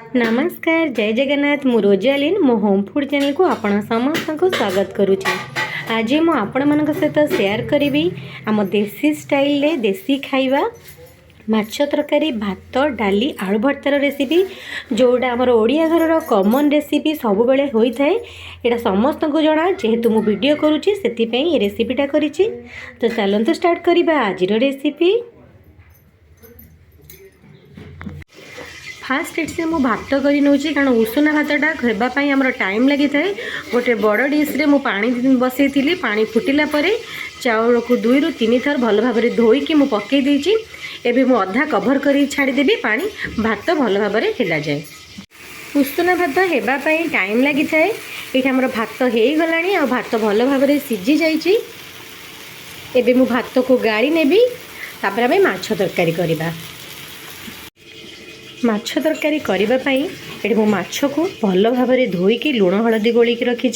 नमस्कार जय जगन्नाथ मु रोजालीन मो होम फूड चैनल को आपण समस्त को स्वागत करुच्ची। आज मु आपण मान सहित शेयर करी आम देसी स्टाइल रे देसी खाइबा माछ तरकारी भात डाली आलू भर्तार रेसिपी जोड़ा आमर ओडिया घर कॉमन रेसिपी सब बेले होता है। यहाँ समस्त को जना जेहेतु मु वीडियो करुच्ची से रेसिपीटा करिछि। तो चलते स्टार्ट करवा आज रेसिपी। फास्ट से मु भात कर नौची कारण उषुना भातटा खावाई आमर टाइम लगी थाए। गोटे बड़ डिश्रे मु पानी बसई थी, पानी फुटिला परे चाउल को 2 ରୁ 3 थर भल भाव धोईकी मु पकई देछि। एबे मु अधा कभर कर छाड़देवी पानी भात भल भाव हिला जाए। उषुना भात हेबाई टाइम लगी थाए। ये आमर भात हो गलानी आ भात भल भाव सीझी जाइए। एबे मु भात को गाड़ी नेबी तापर आमे माछ तरकारी करबा। माछ तरकारी करने ये मो माछ को भल भाव धोईकी लुण हलदी गोलिकी रखी,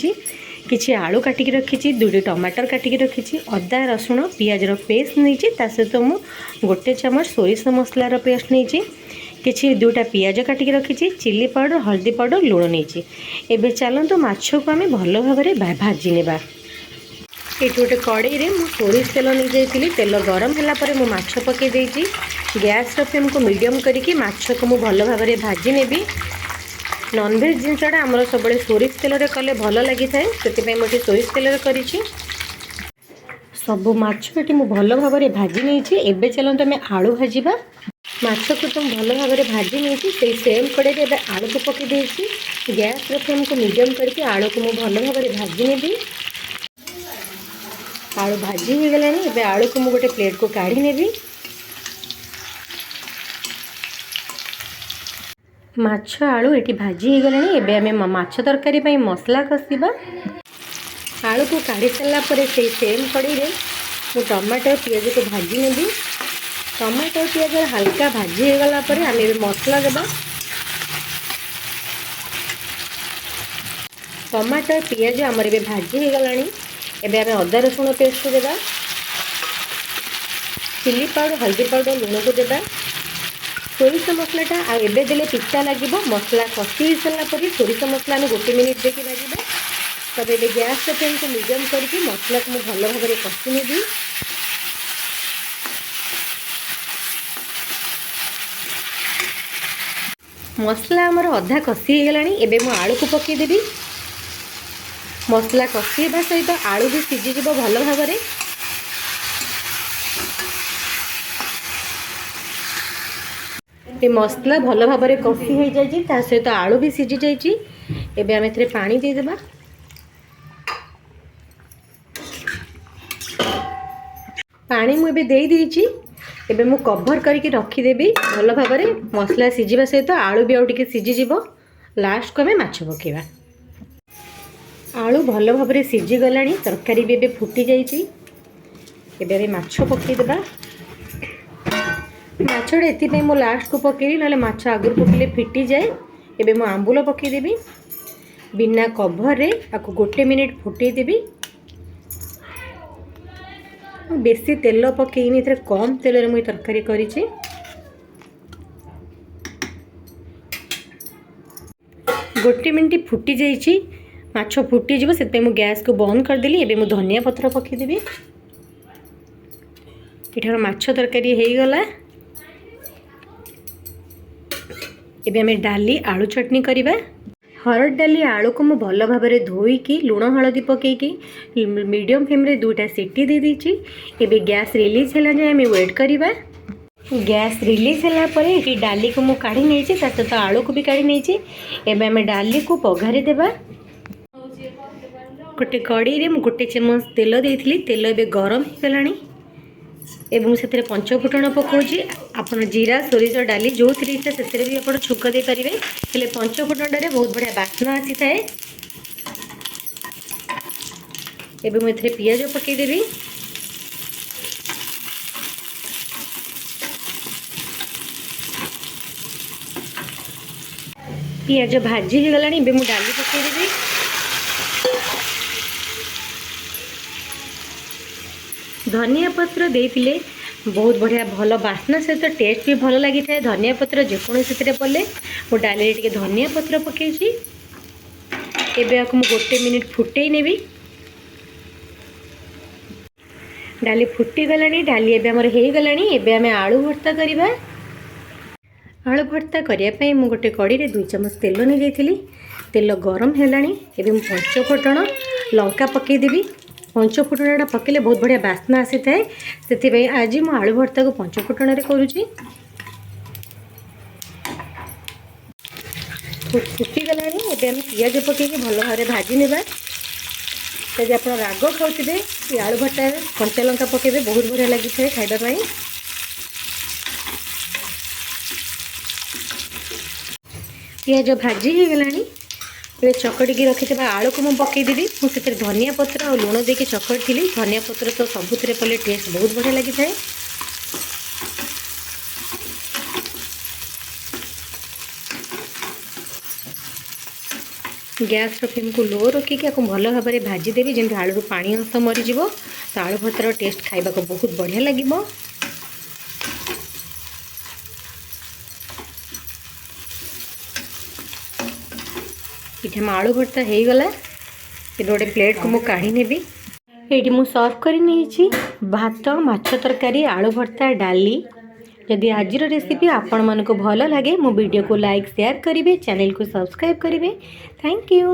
किसी आलू काटिकी रखी, 2टी टमाटर काटिकी रखी, अदा रसुण पियाज पेस्ट नहीं सहित मु गोटे चामच सोरिष मसलार पेस्ट नहीं, किसी 2टा पियाज काटिकी रखी, चिली पाउडर हल्दी पाउडर लुण नहीं। एबे चलतु माछ को आम भल भाव भाजी नेबा। ये गोटे कड़ई रे मु सोरिष तेल नहीं जाइली। तेल गरम है मु माछ पकई देइछि। गैस फ्लेम को मीडियम करके माछ को मु भल भाव भाजी नेबी। नॉनवेज जिनसटा आमर सब सोरिष तेल रे कले भल लगी थाए, से मुझे सोरिष तेल करिछि। सब माछ ये मु भल भाव भाजी नहीं। एबे चलते आम आलू भाजवा। माछ को तुम भल भाव भाजी नहीं, से सेम कड़ई रे आलू को पकई देइछि। गैस फ्लेम को मीडियम करके आलू को मु भल भाव भाजी नेबी। आलू भाजी हो गलानी। एबे आलू को मु गोटे प्लेट को काढ़ी नेबी। माछ आलू ये भाजी हो गलानी। एबे आमे माछ तरकारी पई मसला कसिबा। आलू को काढ़ी सारा पर से सेम कड़ई रे मु टमाटर पियाज को भाजी नेबी। टमाटर पियाज हल्का भाजी हो गला पर आमे मसला देबा। टमाटर पियाज आमर एबे भाजी हो गलानी। एबे आमे अदा रसुण पेस्ट देबा, चिली पाउडर हल्दी पाउडर लुण को देबा, सोरिष मसलाटा आ एबे देले पिता लागिबो। मसला कषि सारा पर सोरिष मसला आमे 1 मिनिट देखि भाजिबा। तब एबे गैस फ्लेम को मीडियम करके मसला को भल भाव कषि नेबी। मसला आमर अधा कषि हो गलानी। एबे मु आलू को पकई देबी। मसला कषिवा सहित आलू भी सीझीज भल भाव। मसला भल भाव कषि हो जाए सहित आलू भी सीझी जाइए। एबे आम एथे पानी देदेबा। पानी मुझे दे देइछि। एबे मु कभर करके रखीदेवी भल भाव। मसला सीझीवा सहित आलू भी आउ टिके सीझीज। लास्ट को आम माछ पकेबा। आलू भल भाव सीझी गलानी। तरकारी भी फुटी जाइए। एबे माछ पकई देबा। माछटा एथि मो लास्ट को पकेली ना माछ आगुर पकेले फिटी जाए। एबे मो आंबुल पकई देबी बिना कभर रे। आको 1 मिनिट फुटई देबी। बेसी तेल पकईनी, कम तेल रे मु तरकारी करिछि। 1 मिनिट फुटी जाइछि। माछ फुटीज से मु गैस को बंद करदेली। एबे मु धनिया पत्र पकईदेवी। ये माछ तरकारी हो गला। एबे आमे डाली आलू चटनी करवा। हरड़ डाली आलू को मु भल भाव धोईकी लुण हलदी पकईकी मीडियम फ्लेम रे 2टा सीटी दे दीची। एबे गैस रिलीज होला जाए आमे वेट करवा। गैस रिलीज होला परे ये डाली को मु काढ़ी नेछि, ता सहित आलू को भी काढ़ी नेछि। एबे आमे डाली को पघारी देबा। गोटे कड़ई रे मु 1 चामच तेल देइथिली। तेल एबे गरम हो गलानी। एवं से पंचफुटण पकाउछि। आपन जीरा सोरिष डाली जो इच्छा से भी आप छुक दे पारे। हेले पंचफुटण रे बहुत बढ़िया बास्ना आसी थाए। एबे मु एथरे पियाज पकई देबी। पियाज भाजी हो गलानी। एबे मु डाली पकई देबी। धनिया पत्र देइथिले बहुत बढ़िया भल बास्ना सहित टेस्ट भी भल लगी था। धनिया पत्र जेकोसी पड़े मु डाली टे धनिया पत्र पकई एबे आपको मुझे 1 मिनिट फुटे नेबी। डाली फुटी गलानी डाली एबे हमर हे गलानी। एबे आमे आलू भर्ता करबा। आलू भर्ता करने मु गोटे कड़ी रे 2 चम्मच तेल नहीं जाइली। तेल गरम हेलानी एबे मु पंचफुटण लंका पकई देबी। पंचफुटणटा पकेले बहुत बढ़िया बास्ना आसी थाए से आज मु आलू भर्ता को पंचफुटण रे करूची। फुटी गलानी एबे हम पियाज पकई भल भाव भाजी नेबा। जब आप राग खाऊे आलू भर्ता कंचा लंका पकेबे बहुत बढ़िया लगी था खाइबा। पियाज भाजी हो गलानी चकड़ी रखी आलू को मुझे पकईदेवी। मुझे धनिया पत्र और लुण देके चकड़ी थी। धनिया पत्र तो सबुथ पड़े टेस्ट बहुत बढ़िया लगी था। गैस फ्लेम को लो रखिकी भल भाव में भाजीदेवी जमी आलू पानी अंश मरीज। तो आलू भर्तार टेस्ट खाइबा को बहुत बढ़िया लगे। ये आलू भर्ता हो गला। ये गोटे प्लेट को मुझे काढ़ी नेबी। ये मुझे सर्व कर भात माछ तरकारी आलू भर्ता डाली। जदि आज रेसिपी आपण मानको भल लगे मो वीडियो को लाइक शेयर करेंगे चैनल को सब्सक्राइब करेंगे। Thank you.